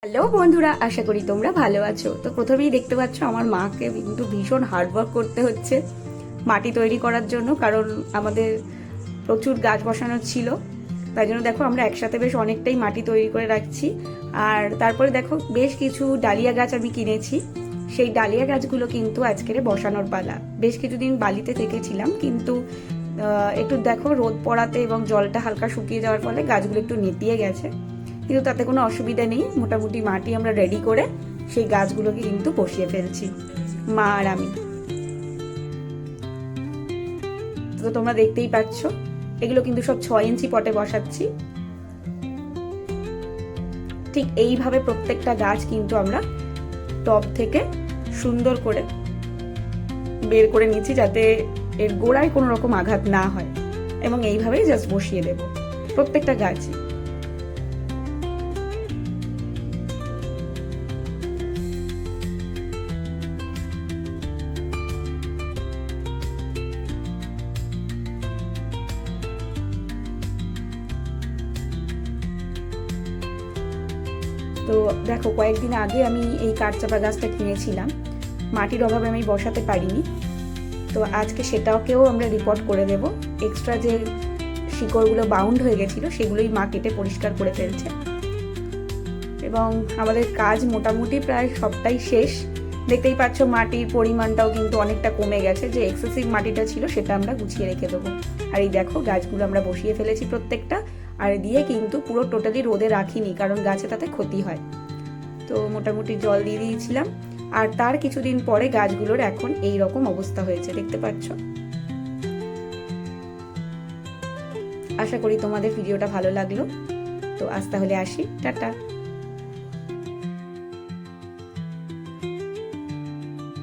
Hello বন্ধুরা, আশা করি তোমরা ভালো আছো। তো প্রথমেই দেখতে পাচ্ছ আমার মাকে কিন্তু ভীষণ হার্ডওয়ার্ক করতে হচ্ছে মাটি তৈরি করার জন্য, কারণ আমাদের প্রচুর গাছ বসানো ছিল। তাই জন্য দেখো আমরা একসাথে বেশ অনেকটাই মাটি তৈরি করে রাখছি। আর তারপরে দেখো বেশ কিছু ডালিয়া গাছ আমি কিনেছি। সেই ডালিয়া গাছগুলো কিন্তু আজকের বসানোর পালা। বেশ কিছুদিন বালিতে থেকেছিলাম, কিন্তু একটু দেখো রোদ পড়াতে এবং জলটা হালকা শুকিয়ে যাওয়ার ফলে গাছগুলো একটু নেতিয়ে গেছে, কিন্তু তাতে কোনো অসুবিধা নেই। মোটামুটি মাটি আমরা রেডি করে সেই গাছগুলোকে কিন্তু বসিয়ে ফেলছি, মা আর আমি। তো তোমরা দেখতেই পাচ্ছ এগুলো কিন্তু সব 6 ইঞ্চি পটে বসাচ্ছি। ঠিক এইভাবে প্রত্যেকটা গাছ কিন্তু আমরা টব থেকে সুন্দর করে বের করে নিচ্ছি, যাতে এর গোড়ায় কোনো রকম আঘাত না হয়, এবং এইভাবেই জাস্ট বসিয়ে দেব প্রত্যেকটা গাছই। তো দেখো কয়েকদিন আগে আমি এই কাঠচাপা গাছটা কিনেছিলাম, মাটির অভাবে আমি বসাতে পারিনি। তো আজকে সেটাকেও আমরা রিপোর্ট করে দেব। এক্সট্রা যে শিকড়গুলো বাউন্ড হয়ে গেছিলো সেগুলোই মা কেটে পরিষ্কার করে ফেলছে, এবং আমাদের কাজ মোটামুটি প্রায় সবটাই শেষ। দেখতেই পাচ্ছ মাটির পরিমাণটাও কিন্তু অনেকটা কমে গেছে। যে এক্সেসিভ মাটিটা ছিল সেটা আমরা গুছিয়ে রেখে দেবো। আর এই দেখো গাছগুলো আমরা বসিয়ে ফেলেছি প্রত্যেকটা, আর দিয়ে কিন্তু পুরো টোটালি রোদে রাখিনি, কারণ গাছে তাতে ক্ষতি হয়। তো মোটামুটি জল দিয়ে দিয়েছিলাম, আর তার কিছুদিন পরে গাছগুলোর এখন এই রকম অবস্থা হয়েছে, দেখতে পাচ্ছ। আশা করি তোমাদের ভিডিওটা ভালো লাগলো। তো আজ তাহলে আসি, টাটা।